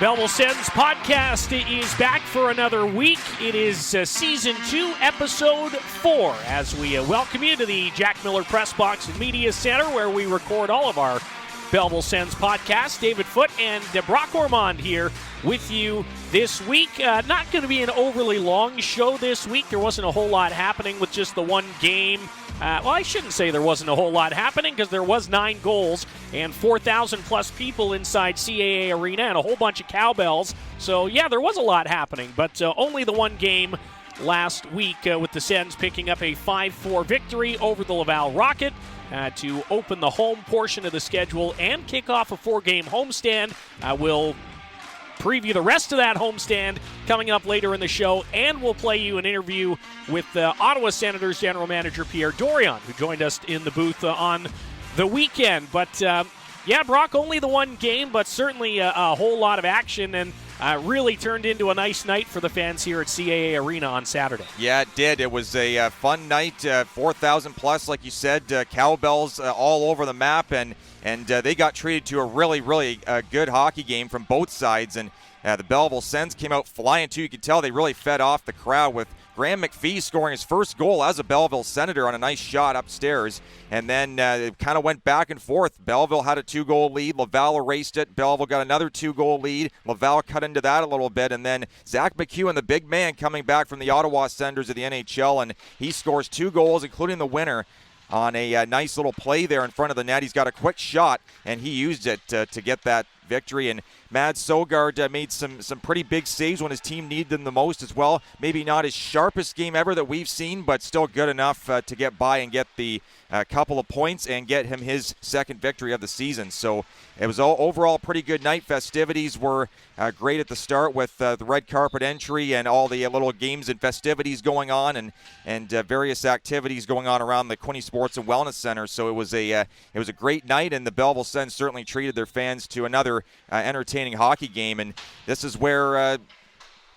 Belleville Sens podcast is back for another week. It is Season 2, Episode 4, as we welcome you to the Jack Miller Press Box and Media Center, where we record all of our Belleville Sens podcasts. David Foote and Brock Ormond here with you this week. Not going to be an overly long show this week. There wasn't a whole lot happening with just the one game. Well, I shouldn't say there wasn't a whole lot happening, because there was 9 goals and 4,000 plus people inside CAA Arena and a whole bunch of cowbells. So, yeah, there was a lot happening, but only the one game last week with the Sens picking up a 5-4 victory over the Laval Rocket to open the home portion of the schedule and kick off a 4-game homestand. We'll preview the rest of that homestand coming up later in the show, and we'll play you an interview with Ottawa Senators general manager Pierre Dorion, who joined us in the booth on the weekend. But yeah, Brock, only the one game, but certainly a whole lot of action, and really turned into a nice night for the fans here at CAA Arena on Saturday. Yeah, it did. It was a fun night, 4,000 plus, like you said, cowbells all over the map, and they got treated to a really good hockey game from both sides, and the Belleville Sens came out flying too. You could tell they really fed off the crowd, with Graham McPhee scoring his first goal as a Belleville Senator on a nice shot upstairs. And then it kind of went back and forth. Belleville had a 2-goal lead. Laval erased it. Belleville got another 2-goal lead. Laval cut into that a little bit. And then Zach McEwen, the big man, coming back from the Ottawa Senators of the NHL, and he scores 2 goals, including the winner, on a nice little play there in front of the net. He's got a quick shot, and he used it to get that victory. And Mads Sogard made some pretty big saves when his team needed them the most as well. Maybe not his sharpest game ever that we've seen, but still good enough to get by and get the couple of points and get him his second victory of the season. So it was overall a pretty good night. Festivities were great at the start, with the red carpet entry and all the little games and festivities going on, and various activities going on around the Quinte Sports and Wellness Center. So it was a great night, and the Belleville Sens certainly treated their fans to another entertaining hockey game. And this is where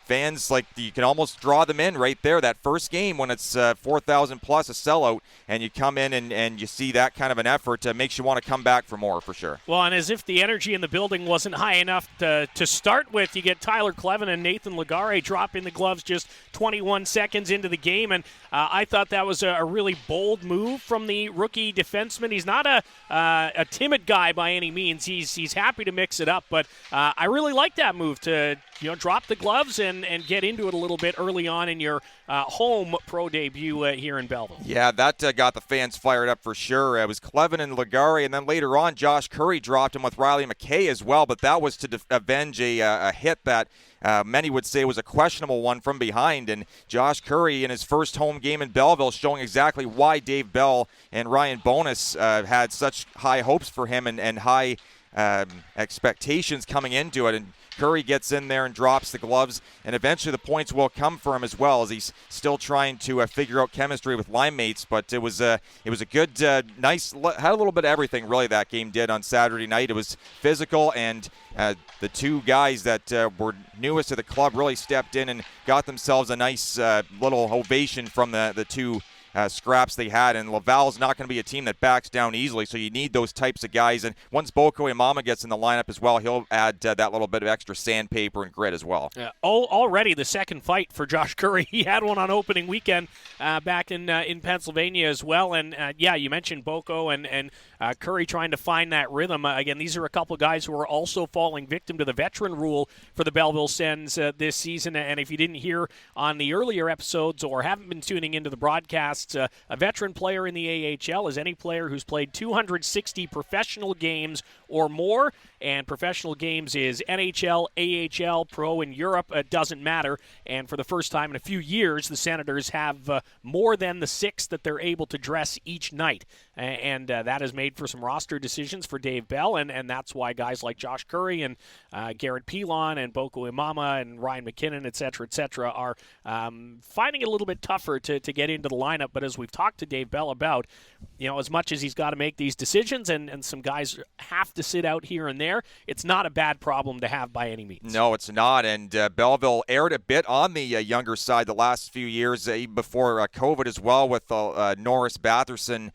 fans, like, you can almost draw them in right there. That first game, when it's 4,000 plus, a sellout, and you come in and you see that kind of an effort, makes you want to come back for more, for sure. Well, and as if the energy in the building wasn't high enough to start with, you get Tyler Clevin and Nathan Legare dropping the gloves just 21 seconds into the game, and I thought that was a really bold move from the rookie defenseman. He's not a timid guy by any means. He's happy to mix it up, but I really like that move to drop the gloves and get into it a little bit early on in your home pro debut here in Belleville. Yeah, that got the fans fired up for sure. It was Clevin and Legare, and then later on Josh Curry dropped him with Riley McKay as well, but that was to avenge a hit that many would say was a questionable one from behind. And Josh Curry, in his first home game in Belleville, showing exactly why Dave Bell and Ryan Bonus had such high hopes for him and high expectations coming into it. And Curry gets in there and drops the gloves, and eventually the points will come for him as well, as he's still trying to figure out chemistry with line mates. But it was a good, nice, had a little bit of everything, really, that game did on Saturday night. It was physical, and the two guys that were newest to the club really stepped in and got themselves a nice little ovation from the two scraps they had. And Laval's not going to be a team that backs down easily, so you need those types of guys. And once Boko Imama gets in the lineup as well, he'll add that little bit of extra sandpaper and grit as well. Already the second fight for Josh Curry. He had one on opening weekend back in Pennsylvania as well. And yeah, you mentioned Boko and Curry trying to find that rhythm. Again, these are a couple guys who are also falling victim to the veteran rule for the Belleville Sens this season. And if you didn't hear on the earlier episodes or haven't been tuning into the broadcasts, a veteran player in the AHL is any player who's played 260 professional games or more, and professional games is NHL, AHL, Pro, in Europe. It doesn't matter. And for the first time in a few years, the Senators have more than the 6 that they're able to dress each night. And that has made for some roster decisions for Dave Bell, and that's why guys like Josh Curry and Garrett Pilon and Boko Imama and Ryan McKinnon, et cetera, are finding it a little bit tougher to get into the lineup. But as we've talked to Dave Bell about, as much as he's got to make these decisions and some guys have to sit out here and there, it's not a bad problem to have by any means. No, it's not. And Belleville aired a bit on the younger side the last few years, even before COVID as well, with Norris Batherson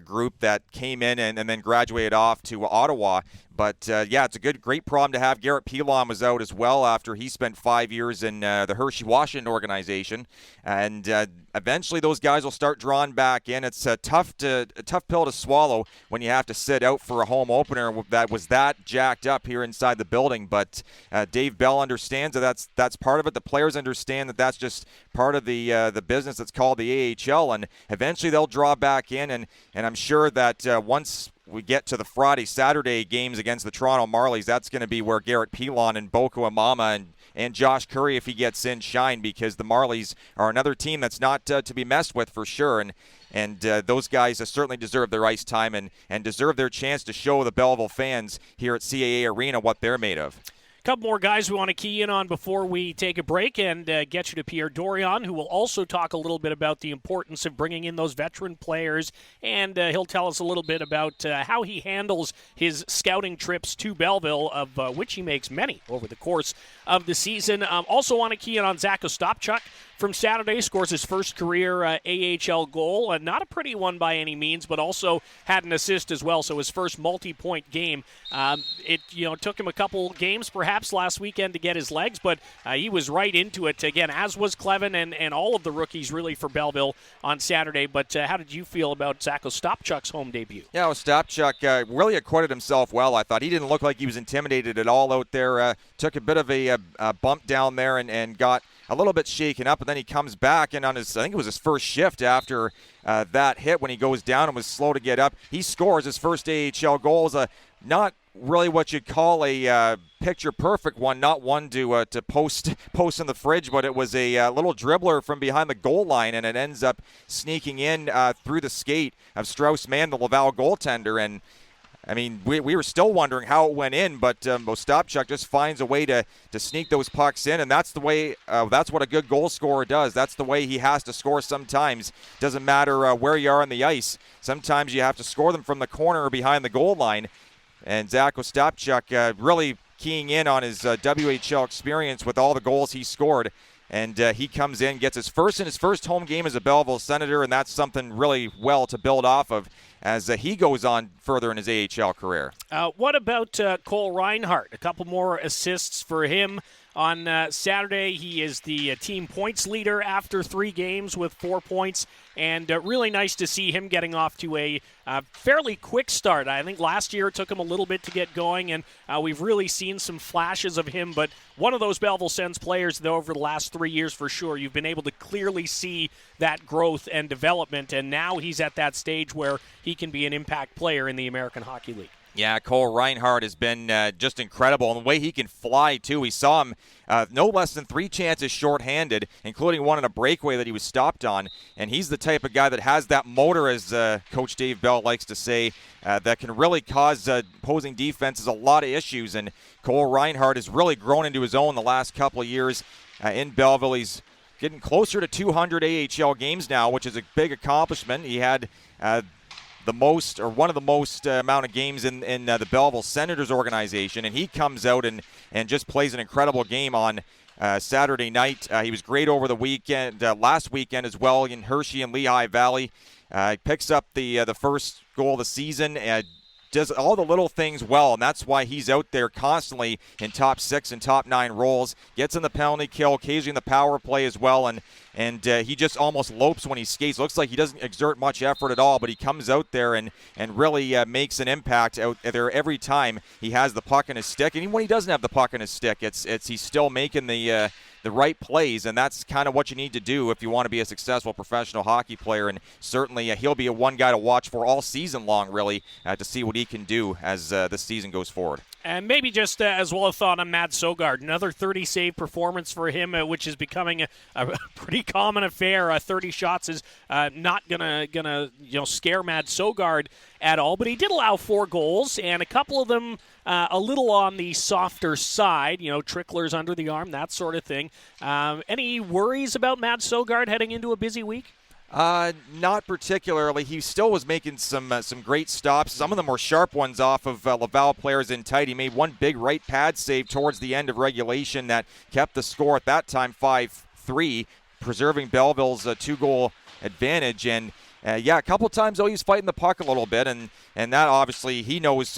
group that came in and then graduated off to Ottawa. But, yeah, it's a great problem to have. Garrett Pilon was out as well after he spent 5 years in the Hershey, Washington organization. And eventually those guys will start drawing back in. It's a tough pill to swallow when you have to sit out for a home opener that was that jacked up here inside the building. But Dave Bell understands that that's part of it. The players understand that that's just part of the business that's called the AHL. And eventually they'll draw back in. And I'm sure that once we get to the Saturday games against the Toronto Marlies, that's going to be where Garrett Pilon and Boko Amama and Josh Curry, if he gets in, shine, because the Marlies are another team that's not to be messed with for sure. And those guys certainly deserve their ice time and deserve their chance to show the Belleville fans here at CAA Arena what they're made of. Couple more guys we want to key in on before we take a break and get you to Pierre Dorion, who will also talk a little bit about the importance of bringing in those veteran players, and he'll tell us a little bit about how he handles his scouting trips to Belleville, of which he makes many over the course of the season. Also want to key in on Zach Ostapchuk from Saturday. Scores his first career AHL goal. Not a pretty one by any means, but also had an assist as well, so his first multi-point game. It took him a couple games perhaps last weekend to get his legs, but he was right into it again, as was Clevin and all of the rookies really for Belleville on Saturday. But how did you feel about Zach Ostapchuk's home debut? Yeah, Ostapchuk really acquitted himself well. I thought he didn't look like he was intimidated at all out there. Took a bit of a bump down there and got a little bit shaken up, and then he comes back, and I think it was his first shift after that hit when he goes down and was slow to get up. He scores his first AHL goal. It was not really what you'd call a picture-perfect one, not one to post in the fridge, but it was a little dribbler from behind the goal line, and it ends up sneaking in through the skate of Strauss Mann, the Laval goaltender. And I mean, we were still wondering how it went in, but Ostapchuk just finds a way to sneak those pucks in, and that's the way. That's what a good goal scorer does. That's the way he has to score sometimes. Doesn't matter where you are on the ice. Sometimes you have to score them from the corner or behind the goal line. And Zach Ostapchuk really keying in on his WHL experience with all the goals he scored. And he comes in, gets his first home game as a Belleville Senator, and that's something really well to build off of as he goes on further in his AHL career. What about Cole Reinhardt? A couple more assists for him on Saturday. He is the team points leader after 3 games with 4 points, and really nice to see him getting off to a fairly quick start. I think last year it took him a little bit to get going, and we've really seen some flashes of him, but one of those Belleville Sens players that over the last 3 years for sure, you've been able to clearly see that growth and development, and now he's at that stage where he can be an impact player in the American Hockey League. Yeah, Cole Reinhardt has been just incredible. And the way he can fly, too. We saw him no less than 3 chances shorthanded, including one in a breakaway that he was stopped on. And he's the type of guy that has that motor, as Coach Dave Bell likes to say, that can really cause opposing defenses a lot of issues. And Cole Reinhardt has really grown into his own the last couple of years in Belleville. He's getting closer to 200 AHL games now, which is a big accomplishment. He had one of the most amount of games in the Belleville Senators organization, and he comes out and just plays an incredible game on Saturday night. He was great over the weekend, last weekend as well, in Hershey and Lehigh Valley. He picks up the first goal of the season, does all the little things well, and that's why he's out there constantly in top 6 and top 9 roles. Gets in the penalty kill, occasionally in the power play as well, and he just almost lopes when he skates. Looks like he doesn't exert much effort at all, but he comes out there and really makes an impact out there every time he has the puck in his stick. And even when he doesn't have the puck in his stick, he's still making the right plays, and that's kind of what you need to do if you want to be a successful professional hockey player. And certainly he'll be one guy to watch for all season long, really, to see what he can do as this season goes forward. And maybe just as well a thought on Matt Sogard. Another 30-save performance for him, which is becoming a pretty common affair. 30 shots is not gonna scare Matt Sogard at all. But he did allow 4 goals, and a couple of them a little on the softer side. Tricklers under the arm, that sort of thing. Any worries about Matt Sogard heading into a busy week? Not particularly. He still was making some great stops. Some of them were sharp ones off of Laval players in tight. He made one big right pad save towards the end of regulation that kept the score at that time 5-3, preserving Belleville's 2-goal advantage. And a couple times, though, he's fighting the puck a little bit, and that obviously he knows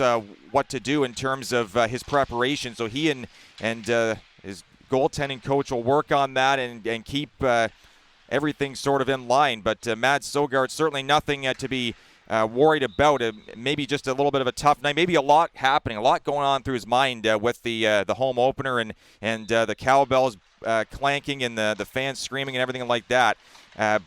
what to do in terms of his preparation. So he and his goaltending coach will work on that and keep everything sort of in line. But Mads Søgaard, certainly nothing to be worried about. Maybe just a little bit of a tough night. Maybe a lot happening, a lot going on through his mind with the home opener and the cowbells clanking and the fans screaming and everything like that.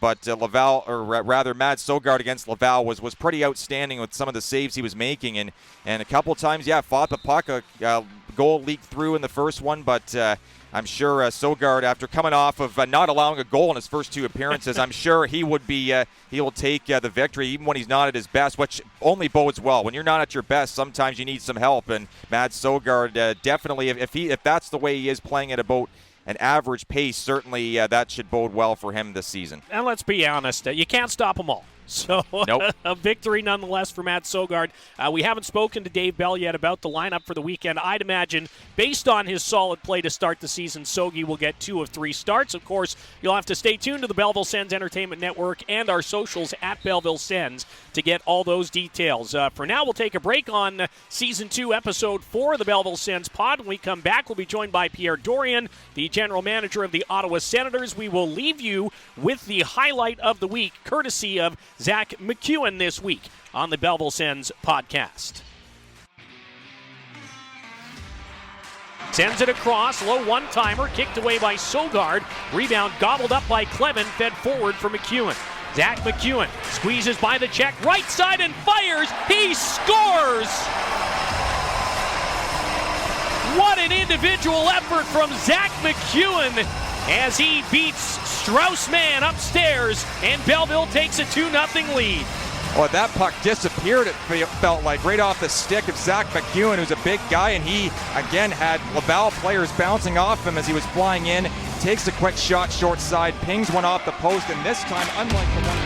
But Laval, or rather Mads Søgaard against Laval was pretty outstanding with some of the saves he was making. And a couple times, fought the puck. A goal leaked through in the first one, but I'm sure Søgaard, after coming off of not allowing a goal in his first 2 appearances, I'm sure he will take the victory even when he's not at his best, which only bodes well. When you're not at your best, sometimes you need some help, and Mads Søgaard definitely, if that's the way he is playing at about an average pace, certainly that should bode well for him this season. And let's be honest, you can't stop them all. So nope. A victory nonetheless for Mads Søgaard. We haven't spoken to Dave Bell yet about the lineup for the weekend. I'd imagine, based on his solid play to start the season, Sogi will get 2 of 3 starts. Of course, you'll have to stay tuned to the Belleville Sens Entertainment Network and our socials at Belleville Sens to get all those details. For now, we'll take a break on Season 2, Episode 4 of the Belleville Sens pod. When we come back, we'll be joined by Pierre Dorion, the general manager of the Ottawa Senators. We will leave you with the highlight of the week, courtesy of Zach McEwen this week on the Belleville Sens podcast. Sends it across, low one-timer, kicked away by Søgaard. Rebound gobbled up by Clevin, fed forward for McEwen. Zach McEwen squeezes by the check, right side and fires. He scores! What an individual effort from Zach McEwen as he beats Strauss-Mann upstairs, and Belleville takes a 2-0 lead. Well, that puck disappeared, it felt like, right off the stick of Zach McEwen, who's a big guy, and he, again, had Laval players bouncing off him as he was flying in, takes a quick shot short side, pings one off the post, and this time, unlike the one...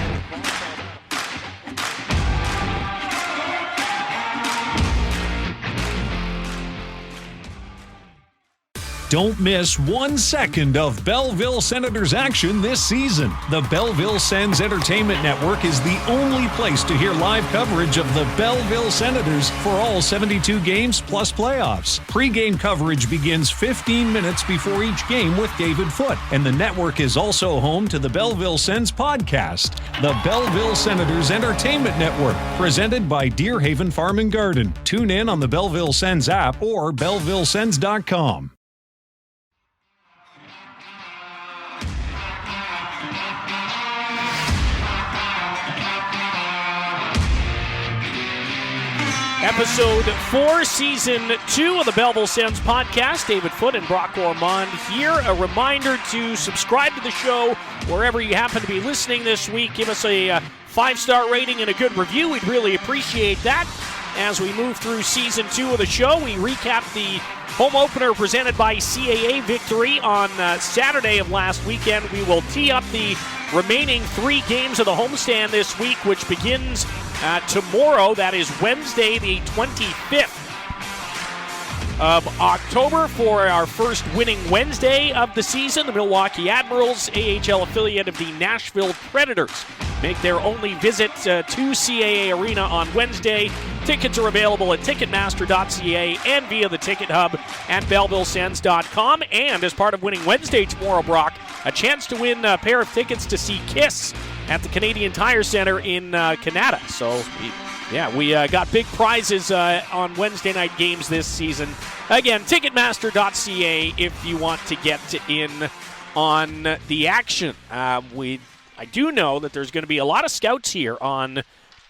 Don't miss 1 second of Belleville Senators action this season. The Belleville Sens Entertainment Network is the only place to hear live coverage of the Belleville Senators for all 72 games plus playoffs. Pre-game coverage begins 15 minutes before each game with David Foote, and the network is also home to the Belleville Sens podcast, the Belleville Senators Entertainment Network, presented by Deer Haven Farm and Garden. Tune in on the Belleville Sens app or BellevilleSens.com. Episode 4, Season 2 of the Belleville Sens podcast. David Foote and Brock Ormond here. A reminder to subscribe to the show wherever you happen to be listening this week. Give us a 5-star rating and a good review. We'd really appreciate that. As we move through Season 2 of the show, we recap the home opener presented by CAA victory on Saturday of last weekend. We will tee up the remaining 3 games of the homestand this week, which begins tomorrow. That is Wednesday, the 25th of October, for our first winning Wednesday of the season. The Milwaukee Admirals, AHL affiliate of the Nashville Predators, make their only visit to CAA Arena on Wednesday. Tickets are available at Ticketmaster.ca and via the Ticket Hub at BellevilleSens.com. And as part of winning Wednesday tomorrow, Brock, a chance to win a pair of tickets to see Kiss at the Canadian Tire Center in Canada. So, yeah, we got big prizes on Wednesday night games this season. Again, Ticketmaster.ca if you want to get in on the action. I do know that there's going to be a lot of scouts here on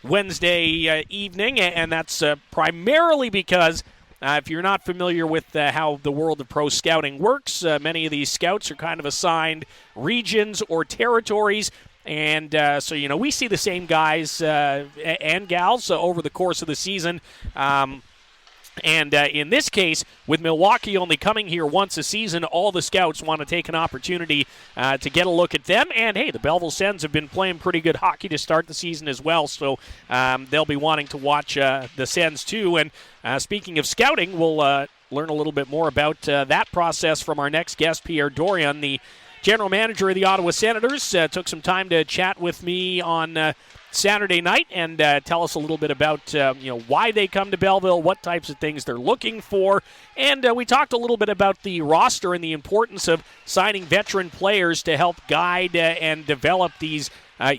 Wednesday evening, and that's primarily because if you're not familiar with how the world of pro scouting works, many of these scouts are kind of assigned regions or territories. And so, you know, we see the same guys and gals over the course of the season. And in this case, with Milwaukee only coming here once a season, all the scouts want to take an opportunity to get a look at them. And, hey, the Belleville Sens have been playing pretty good hockey to start the season as well, so they'll be wanting to watch the Sens too. And speaking of scouting, we'll learn a little bit more about that process from our next guest, Pierre Dorion, the general manager of the Ottawa Senators, took some time to chat with me on Saturday night and tell us a little bit about why they come to Belleville, what types of things they're looking for, and we talked a little bit about the roster and the importance of signing veteran players to help guide and develop these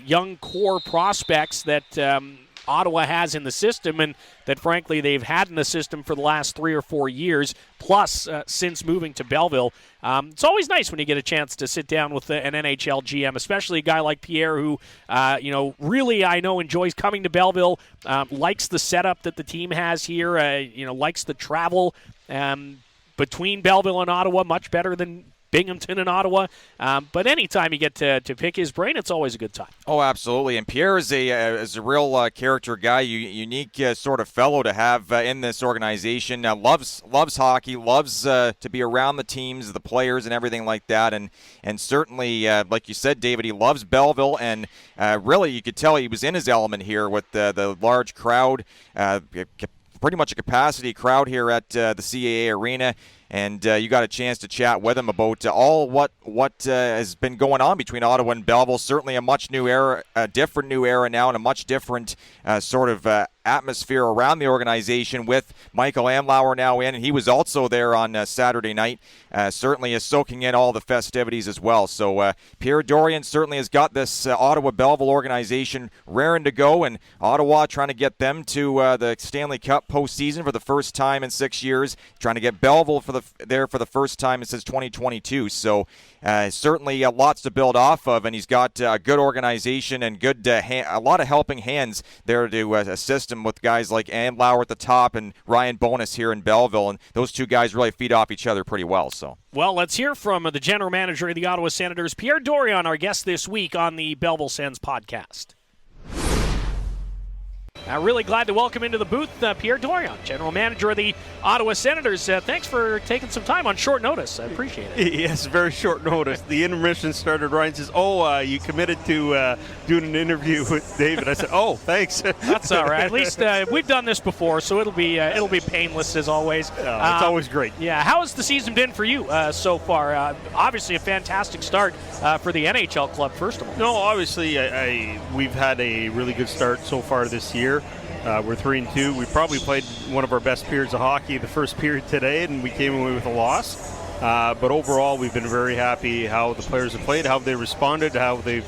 young core prospects that Ottawa has in the system, and that frankly they've had in the system for the last 3 or 4 years plus since moving to Belleville. It's always nice when you get a chance to sit down with an NHL GM, especially a guy like Pierre who really I know enjoys coming to Belleville, likes the setup that the team has here, likes the travel between Belleville and Ottawa, much better than Binghamton and Ottawa, but anytime you get to pick his brain, it's always a good time. Oh, absolutely. And Pierre is a real character guy, unique sort of fellow to have in this organization. Loves hockey, loves to be around the teams, the players, and everything like that. And certainly, like you said, David, he loves Belleville, and really you could tell he was in his element here with the large crowd, pretty much a capacity crowd here at the CAA Arena. And you got a chance to chat with him about all what has been going on between Ottawa and Belleville. Certainly a much new era, a different new era now, and a much different sort of atmosphere around the organization with Michael Amlauer now in. And he was also there on Saturday night. Certainly is soaking in all the festivities as well. So Pierre Dorion certainly has got this Ottawa-Belleville organization raring to go, and Ottawa trying to get them to the Stanley Cup postseason for the first time in 6 years, trying to get Belleville there for the first time since 2022. So certainly lots to build off of, and he's got a good organization and good a lot of helping hands there to assist him with guys like Amlauer at the top and Ryan Bonus here in Belleville, and those two guys really feed off each other pretty well. Well, let's hear from the general manager of the Ottawa Senators, Pierre Dorion, our guest this week on the Belleville Sens podcast. Really glad to welcome into the booth Pierre Dorion, general manager of the Ottawa Senators. Thanks for taking some time on short notice. I appreciate it. Yes, very short notice. The intermission started. Ryan says, you committed to doing an interview with David. I said, thanks. That's all right. At least we've done this before, so it'll be painless as always. It's always great. Yeah. How has the season been for you so far? Obviously a fantastic start for the NHL club, first of all. No, obviously we've had a really good start so far this year. We're 3-2. We probably played one of our best periods of hockey the first period today, and we came away with a loss. But overall, we've been very happy how the players have played, how they responded, how they've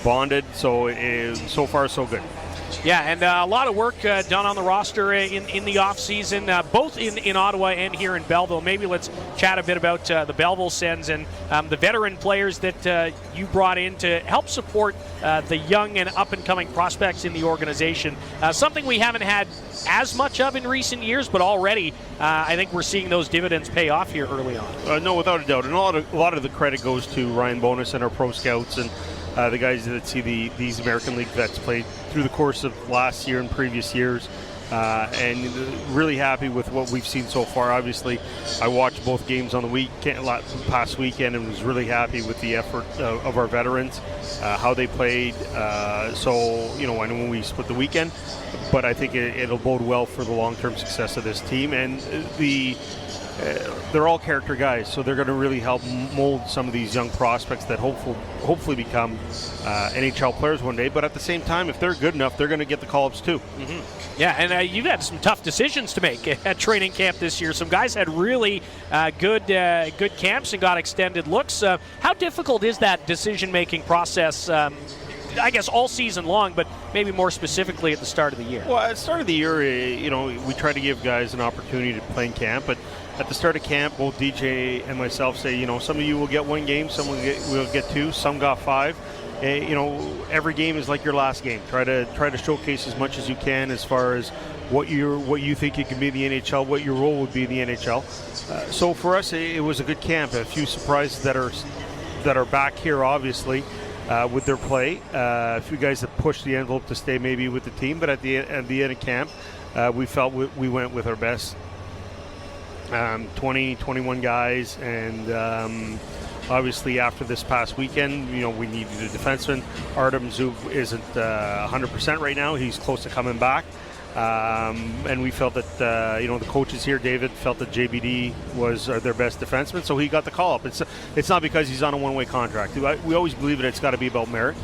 bonded. So far, so good. Yeah, and a lot of work done on the roster in the offseason, both in Ottawa and here in Belleville. Maybe let's chat a bit about the Belleville Sens and the veteran players that you brought in to help support the young and up-and-coming prospects in the organization. Something we haven't had as much of in recent years, but already I think we're seeing those dividends pay off here early on. No, without a doubt. And a lot of the credit goes to Ryan Bonus and our pro scouts and the guys that see these American League vets played through the course of last year and previous years, and really happy with what we've seen so far. Obviously, I watched both games on the past weekend and was really happy with the effort of our veterans, how they played. I know when we split the weekend, but I think it'll bode well for the long-term success of this team. And they're all character guys, so they're going to really help mold some of these young prospects that hopefully become NHL players one day. But at the same time, if they're good enough, they're going to get the call-ups too. Mm-hmm. Yeah, and you've had some tough decisions to make at training camp this year. Some guys had really good camps and got extended looks. How difficult is that decision-making process? I guess all season long, but maybe more specifically at the start of the year. Well, at the start of the year, we try to give guys an opportunity to play in camp, but at the start of camp, both DJ and myself say, some of you will get one game, some will get two, some got five. Every game is like your last game. Try to showcase as much as you can as far as what you think you can be in the NHL, what your role would be in the NHL. So for us, it was a good camp. A few surprises that are back here, obviously. With their play, a few guys that pushed the envelope to stay maybe with the team, but at the end of camp, we felt we went with our best 21 guys, and obviously after this past weekend, we needed a defenseman. Artem Zub isn't 100% right now. He's close to coming back. And we felt that the coaches here, David, felt that JBD was their best defenseman, so he got the call up. It's not because he's on a one-way contract. We always believe that it's got to be about merit,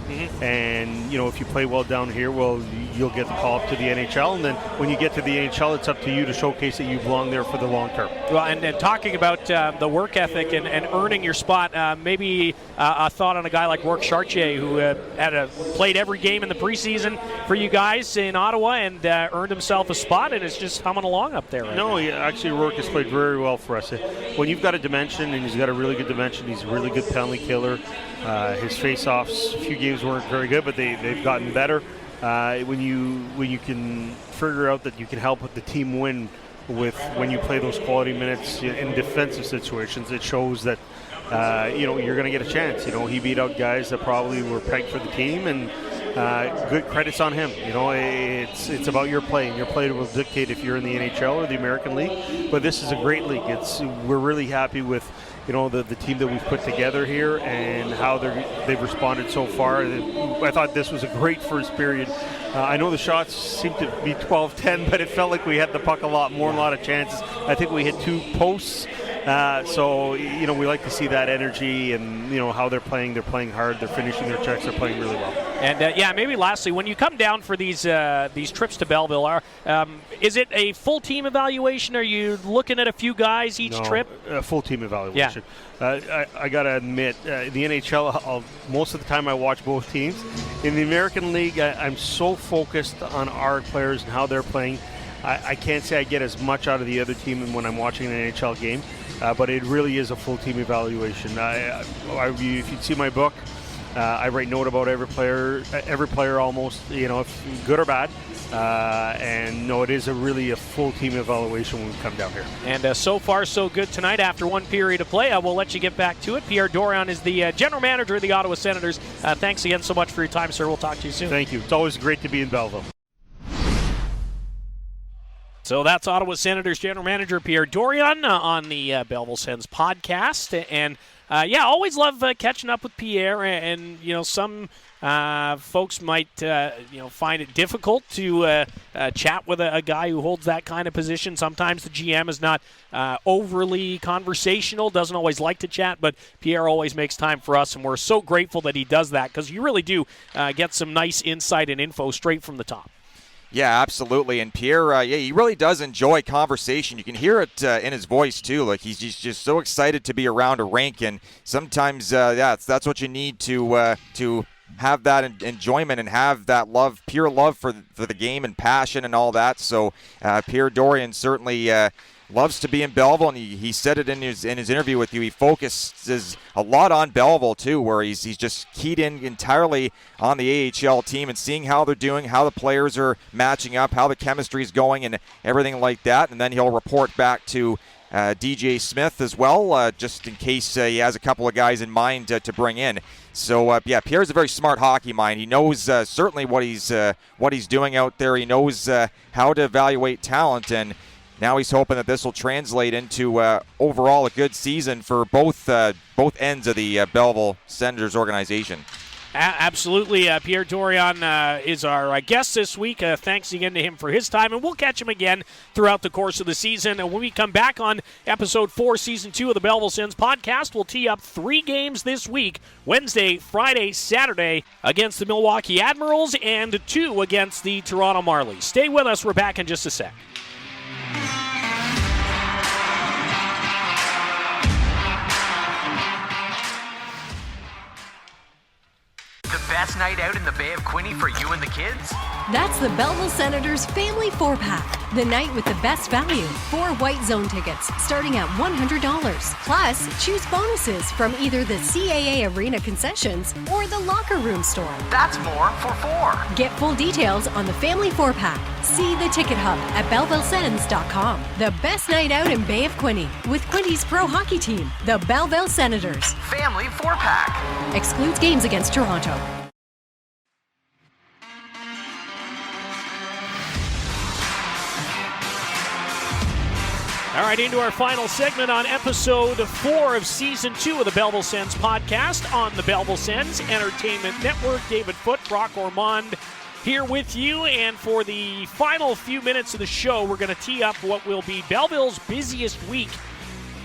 and if you play well down here, well, you'll get the call up to the NHL, and then when you get to the NHL, it's up to you to showcase that you belong there for the long term. Well, and talking about the work ethic and earning your spot, maybe a thought on a guy like Rourke Chartier, who played every game in the preseason for you guys in Ottawa and earned himself a spot, and is just humming along up there. Actually, Rourke has played very well for us. When you've got a dimension, and he's got a really good dimension, he's a really good penalty killer. His face-offs, a few games weren't very good, but they've gotten better. When you can figure out that you can help the team win when you play those quality minutes in defensive situations, it shows that you're going to get a chance. He beat out guys that probably were pegged for the team, and good credits on him. It's about your play, and your play will dictate if you're in the NHL or the American League. But this is a great league. We're really happy with the team that we've put together here and how they've responded so far. I thought this was a great first period. I know the shots seemed to be 12-10, but it felt like we had the puck a lot more, a lot of chances. I think we hit 2 posts. So we like to see that energy and how they're playing. They're playing hard. They're finishing their checks. They're playing really well. And maybe lastly, when you come down for these trips to Belleville, is it a full team evaluation? Are you looking at a few guys each trip? A full team evaluation. Yeah. I gotta admit, the NHL, most of the time I watch both teams. In the American League, I'm so focused on our players and how they're playing. I can't say I get as much out of the other team when I'm watching an NHL game. But it really is a full team evaluation. If you'd see my book, I write note about every player almost, if good or bad. And no, it is really a full team evaluation when we come down here. And so far, so good tonight after one period of play. We'll let you get back to it. Pierre Dorion is the general manager of the Ottawa Senators. Thanks again so much for your time, sir. We'll talk to you soon. Thank you. It's always great to be in Belleville. So that's Ottawa Senators General Manager Pierre Dorion on the Belleville Sens podcast. And, always love catching up with Pierre. And some folks might, find it difficult to chat with a guy who holds that kind of position. Sometimes the GM is not overly conversational, doesn't always like to chat, but Pierre always makes time for us, and we're so grateful that he does that because you really do get some nice insight and info straight from the top. Yeah, absolutely. And Pierre, he really does enjoy conversation. You can hear it in his voice, too. Like, he's just so excited to be around a rink. And sometimes, that's what you need to have that enjoyment and have that love, pure love for the game and passion and all that. So Pierre Dorion certainly loves to be in Belleville, and he said it in his interview with you. He focuses a lot on Belleville too, where he's just keyed in entirely on the AHL team and seeing how they're doing, how the players are matching up, how the chemistry is going, and everything like that. And then he'll report back to DJ Smith as well, just in case he has a couple of guys in mind to bring in. So Pierre's a very smart hockey mind. He knows certainly what he's doing out there. He knows how to evaluate talent, and now he's hoping that this will translate into overall a good season for both ends of the Belleville Senators organization. Absolutely. Pierre Dorion is our guest this week. Thanks again to him for his time, and we'll catch him again throughout the course of the season. And when we come back on Episode 4, Season 2 of the Belleville Sens podcast, we'll tee up 3 games this week, Wednesday, Friday, Saturday, against the Milwaukee Admirals and 2 against the Toronto Marlies. Stay with us. We're back in just a sec. Best night out in the Bay of Quinte for you and the kids? That's the Belleville Senators Family 4-Pack. The night with the best value. 4 white zone tickets starting at $100. Plus, choose bonuses from either the CAA Arena concessions or the locker room store. That's more for 4. Get full details on the Family 4-Pack. See the ticket hub at BellevilleSens.com. The best night out in Bay of Quinte with Quinte's pro hockey team, the Belleville Senators. Family 4-Pack. Excludes games against Toronto. All right, into our final segment on Episode 4 of Season 2 of the Belleville Sens podcast on the Belleville Sens Entertainment Network. David Foote, Brock Ormond, here with you. And for the final few minutes of the show, we're going to tee up what will be Belleville's busiest week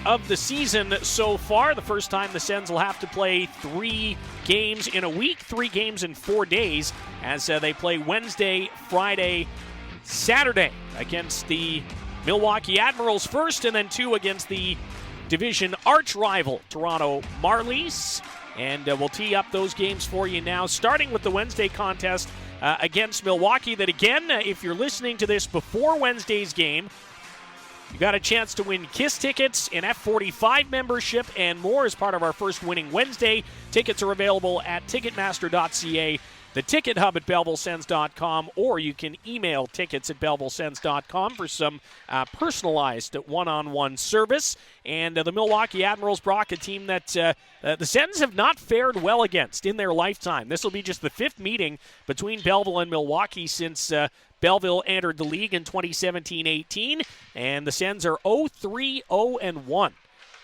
of the season so far. The first time the Sens will have to play 3 games in a week, 3 games in 4 days, as they play Wednesday, Friday, Saturday against the Milwaukee Admirals first, and then 2 against the division arch rival Toronto Marlies. And we'll tee up those games for you now, starting with the Wednesday contest against Milwaukee. That again, if you're listening to this before Wednesday's game, you got a chance to win KISS tickets, an F45 membership, and more as part of our first Winning Wednesday. Tickets are available at Ticketmaster.ca, the Ticket Hub at BellevilleSens.com, or you can email tickets at BellevilleSens.com for some personalized one-on-one service. And the Milwaukee Admirals, Brock, a team that the Sens have not fared well against in their lifetime. This will be just the 5th meeting between Belleville and Milwaukee since Belleville entered the league in 2017-18, and the Sens are 0-3-0-1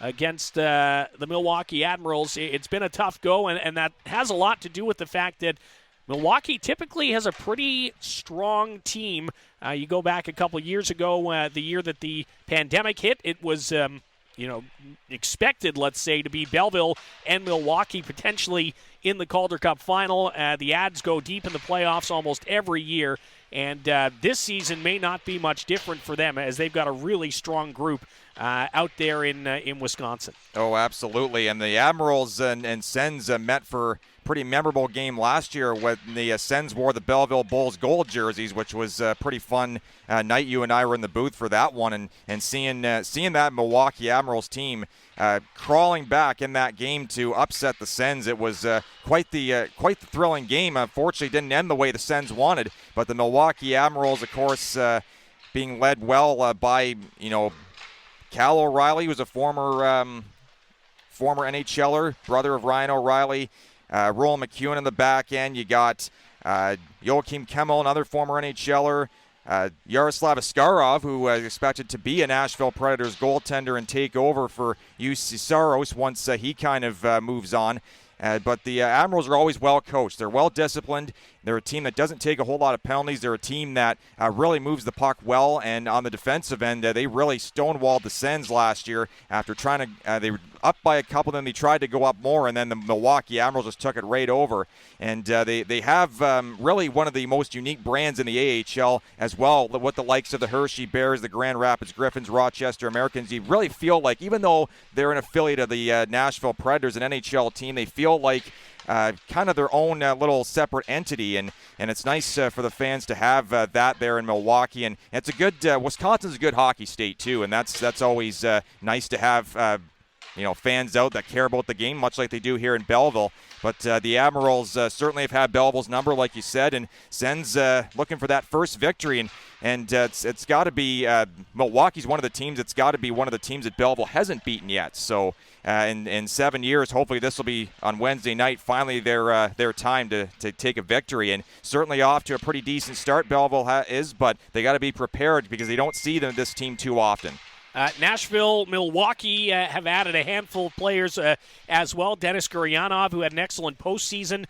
against the Milwaukee Admirals. It's been a tough go, and that has a lot to do with the fact that Milwaukee typically has a pretty strong team. You go back a couple years ago, the year that the pandemic hit, it was expected, let's say, to be Belleville and Milwaukee potentially in the Calder Cup final. The Ads go deep in the playoffs almost every year, and this season may not be much different for them, as they've got a really strong group out there in Wisconsin. Oh, absolutely. And the Admirals and Sens met for a pretty memorable game last year when the Sens wore the Belleville Bulls gold jerseys, which was a pretty fun night. You and I were in the booth for that one, and seeing that Milwaukee Admirals team crawling back in that game to upset the Sens. It was quite the thrilling game. Unfortunately, didn't end the way the Sens wanted, but the Milwaukee Admirals, of course, being led well by Cal O'Reilly, who's a former NHLer, brother of Ryan O'Reilly. Roland McEwen in the back end. You got Joachim Kemmel, another former NHLer. Yaroslav Askarov, who is expected to be a Nashville Predators goaltender and take over for UC Saros once he kind of moves on. But the Admirals are always well coached. They're well disciplined. They're a team that doesn't take a whole lot of penalties. They're a team that really moves the puck well. And on the defensive end, they really stonewalled the Sens last year after trying to. They were up by a couple, then they tried to go up more, and then the Milwaukee Admirals just took it right over. And they have really one of the most unique brands in the AHL as well, with the likes of the Hershey Bears, the Grand Rapids Griffins, Rochester Americans. You really feel like, even though they're an affiliate of the Nashville Predators, an NHL team, they feel like kind of their own little separate entity, and it's nice for the fans to have that there in Milwaukee. And it's a good Wisconsin's a good hockey state too, and that's always nice to have fans out that care about the game, much like they do here in Belleville. But the Admirals certainly have had Belleville's number, like you said, and Sens looking for that first victory. And it's got to be Milwaukee's one of the teams. It's got to be one of the teams that Belleville hasn't beaten yet. So in 7 years, hopefully this will be on Wednesday night. Finally, their time to take a victory, and certainly off to a pretty decent start. Belleville is, but they got to be prepared because they don't see this team too often. Nashville, Milwaukee have added a handful of players as well. Denis Gurianov, who had an excellent postseason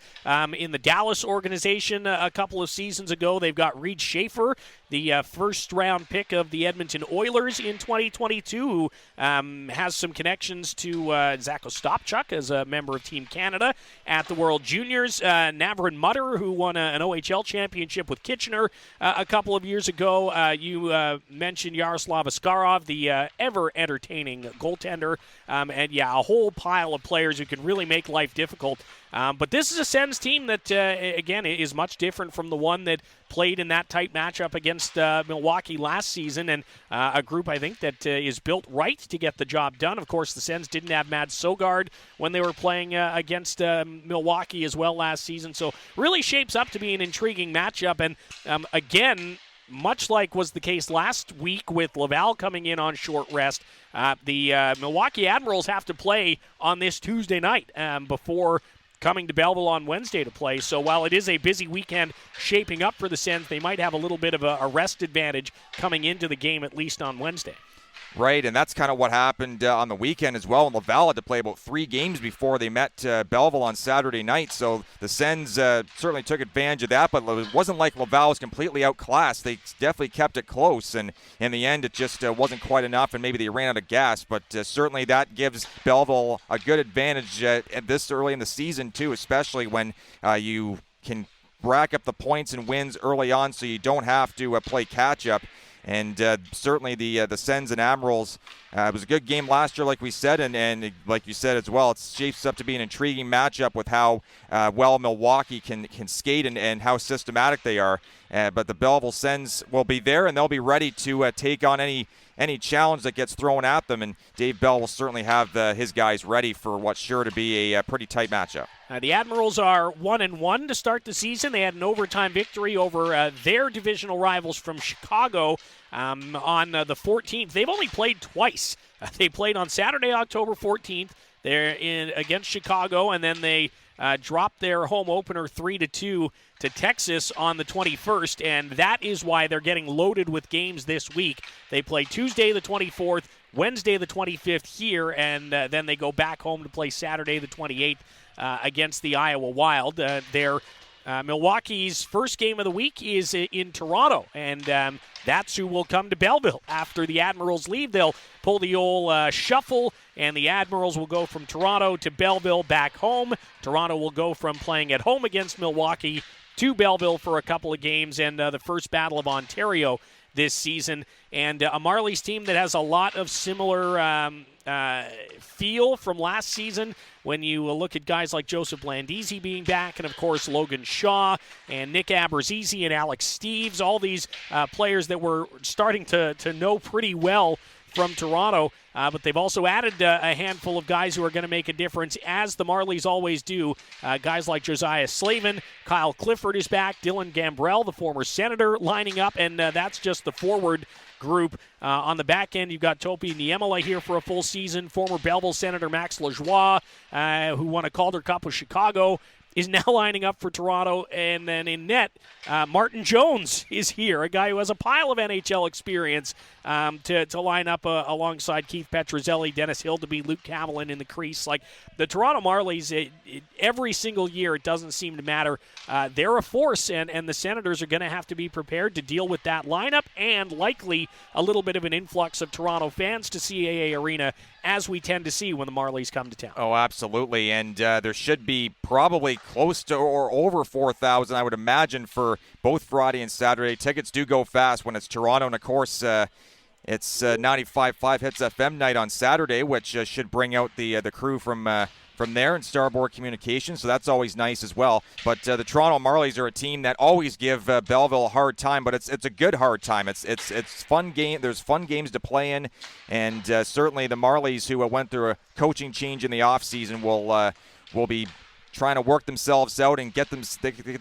in the Dallas organization a couple of seasons ago. They've got Reed Schaefer, the first-round pick of the Edmonton Oilers in 2022, who has some connections to Zach Ostapchuk as a member of Team Canada at the World Juniors. Navrin Mutter, who won an OHL championship with Kitchener a couple of years ago. You mentioned Yaroslav Askarov, the ever-entertaining goaltender. And, yeah, a whole pile of players who can really make life difficult. But this is a Sens team that, again, is much different from the one that played in that tight matchup against Milwaukee last season, and a group, I think, that is built right to get the job done. Of course, the Sens didn't have Mads Sogard when they were playing against Milwaukee as well last season, so really shapes up to be an intriguing matchup. And, again, much like was the case last week with Laval coming in on short rest, the Milwaukee Admirals have to play on this Tuesday night before coming to Belleville on Wednesday to play. So while it is a busy weekend shaping up for the Sens, they might have a little bit of a rest advantage coming into the game, at least on Wednesday. Right, and that's kind of what happened on the weekend as well. And Laval had to play about 3 games before they met Belleville on Saturday night. So the Sens certainly took advantage of that, but it wasn't like Laval was completely outclassed. They definitely kept it close, and in the end, it just wasn't quite enough, and maybe they ran out of gas. But certainly that gives Belleville a good advantage at this early in the season, too, especially when you can rack up the points and wins early on so you don't have to play catch-up. And certainly the Sens and Admirals, it was a good game last year, like we said, and like you said as well, it shapes up to be an intriguing matchup with how well Milwaukee can skate and how systematic they are. But the Belleville Sens will be there, and they'll be ready to take on any challenge that gets thrown at them. And Dave Bell will certainly have his guys ready for what's sure to be a pretty tight matchup. The Admirals are 1-1 to start the season. They had an overtime victory over their divisional rivals from Chicago on the 14th. They've only played twice. They played on Saturday, October 14th. They're against Chicago, and then they dropped their home opener 3-2 to Texas on the 21st, and that is why they're getting loaded with games this week. They play Tuesday the 24th, Wednesday the 25th here, and then they go back home to play Saturday the 28th against the Iowa Wild. Milwaukee's first game of the week is in Toronto, and that's who will come to Belleville after the Admirals leave. They'll pull the old shuffle, and the Admirals will go from Toronto to Belleville back home. Toronto will go from playing at home against Milwaukee to Belleville for a couple of games, and the first Battle of Ontario this season. And a Marlies team that has a lot of similar feel from last season when you look at guys like Joseph Landisi being back, and of course Logan Shaw and Nick Abruzzese and Alex Steeves, all these players that we're starting to know pretty well from Toronto, but they've also added a handful of guys who are going to make a difference, as the Marlies always do. Guys like Josiah Slavin, Kyle Clifford is back, Dylan Gambrell, the former Senator, lining up, and that's just the forward group. On the back end, you've got Topi Niemela here for a full season. Former Belleville Senator Max Lajoie, who won a Calder Cup with Chicago, is now lining up for Toronto. And then in net, Martin Jones is here, a guy who has a pile of NHL experience to line up alongside Keith Petruzzelli, Dennis Hildeby, Luke Camelin in the crease. Like the Toronto Marlies, every single year, it doesn't seem to matter. They're a force, and the Senators are going to have to be prepared to deal with that lineup and likely a little bit of an influx of Toronto fans to CAA Arena, as we tend to see when the Marlies come to town. Oh, absolutely. And there should be probably close to or over 4,000, I would imagine, for both Friday and Saturday. Tickets do go fast when it's Toronto. And, of course, it's 95.5 Hits FM night on Saturday, which should bring out the crew from there and Starboard Communications, so that's always nice as well. But the Toronto Marlies are a team that always give Belleville a hard time, but it's a good hard time. It's fun game. There's fun games to play in, and certainly the Marlies, who went through a coaching change in the offseason, will be trying to work themselves out and get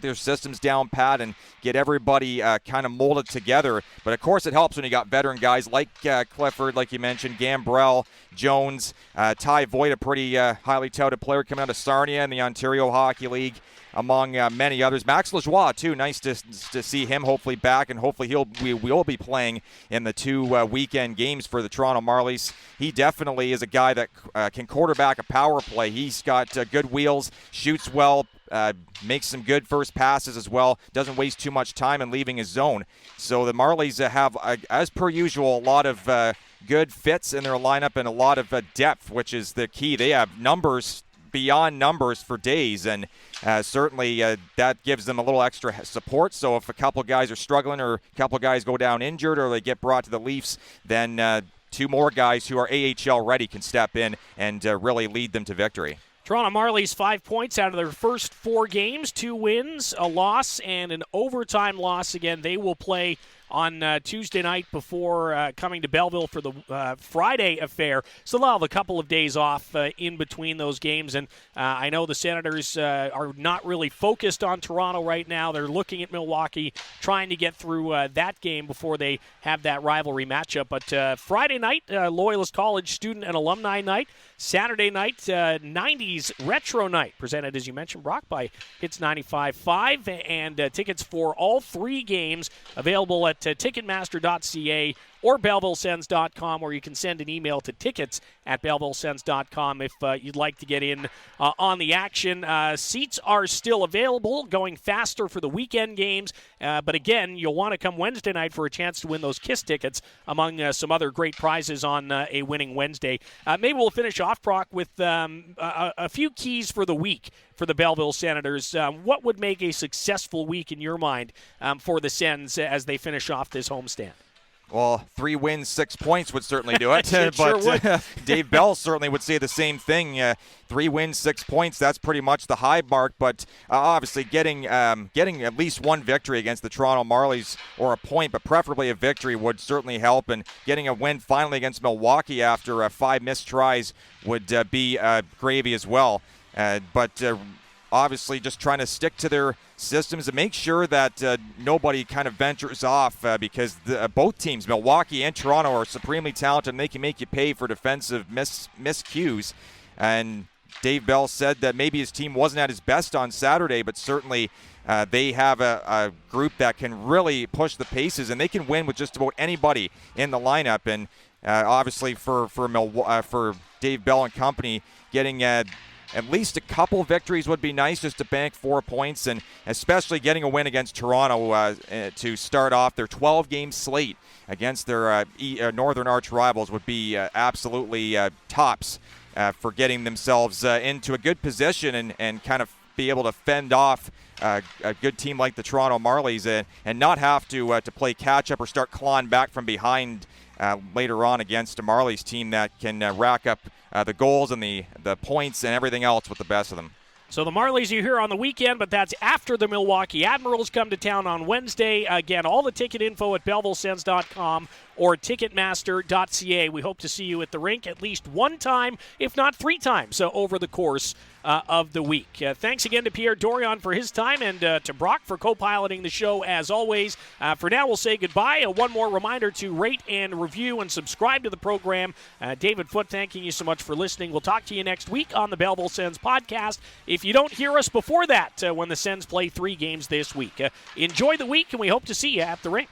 their systems down pat and get everybody kind of molded together. But of course it helps when you got veteran guys like Clifford, like you mentioned, Gambrell, Jones, Ty Voigt, a pretty highly touted player coming out of Sarnia in the Ontario Hockey League, among many others. Max Lajoie, too. Nice to see him hopefully back, and hopefully we will be playing in the 2 weekend games for the Toronto Marlies. He definitely is a guy that can quarterback a power play. He's got good wheels, shoots well, makes some good first passes as well, doesn't waste too much time in leaving his zone. So the Marlies have, as per usual, a lot of good fits in their lineup and a lot of depth, which is the key. They have numbers beyond numbers for days, and certainly that gives them a little extra support. So if a couple guys are struggling or a couple guys go down injured or they get brought to the Leafs, then 2 more guys who are AHL ready can step in and really lead them to victory. Toronto Marlies 5 points out of their first 4 games, 2 wins, a loss, and an overtime loss. Again, they will play on Tuesday night before coming to Belleville for the Friday affair. So they'll have a couple of days off in between those games. And I know the Senators are not really focused on Toronto right now. They're looking at Milwaukee, trying to get through that game before they have that rivalry matchup. But Friday night, Loyalist College Student and Alumni Night. Saturday night, 90s Retro Night, presented, as you mentioned, Brock, by Hits 95.5. And tickets for all 3 games available at Ticketmaster.ca or BellevilleSens.com, or you can send an email to tickets@BellevilleSens.com if you'd like to get in on the action. Seats are still available, going faster for the weekend games, but again, you'll want to come Wednesday night for a chance to win those KISS tickets, among some other great prizes on a winning Wednesday. Maybe we'll finish off, Brock, with a few keys for the week for the Belleville Senators. What would make a successful week in your mind for the Sens as they finish off this homestand? Well, 3 wins, 6 points would certainly do it. It sure would. Dave Bell certainly would say the same thing. 3 wins, 6 points, that's pretty much the high mark. But obviously getting at least one victory against the Toronto Marlies, or a point, but preferably a victory, would certainly help. And getting a win finally against Milwaukee after 5 missed tries would be gravy as well. But obviously just trying to stick to their systems and make sure that nobody kind of ventures off, because both teams, Milwaukee and Toronto, are supremely talented, and they can make you pay for defensive miscues. And Dave Bell said that maybe his team wasn't at his best on Saturday, but certainly they have a group that can really push the paces, and they can win with just about anybody in the lineup. And obviously for Dave Bell and company, getting at least a couple victories would be nice, just to bank 4 points, and especially getting a win against Toronto to start off their 12-game slate against their Northern Arch rivals would be absolutely tops for getting themselves into a good position and kind of be able to fend off a good team like the Toronto Marlies and not have to play catch-up or start clawing back from behind later on against a Marlies team that can rack up the goals and the points and everything else with the best of them. So the Marlies are here on the weekend, but that's after the Milwaukee Admirals come to town on Wednesday. Again, all the ticket info at BellevilleSens.com or Ticketmaster.ca. We hope to see you at the rink at least one time, if not 3 times, over the course of the week. Thanks again to Pierre Dorion for his time, and to Brock for co-piloting the show as always. For now, we'll say goodbye. One more reminder to rate and review and subscribe to the program. David Foote, thanking you so much for listening. We'll talk to you next week on the Belleville Sens podcast, if you don't hear us before that, when the Sens play 3 games this week. Enjoy the week, and we hope to see you at the rink.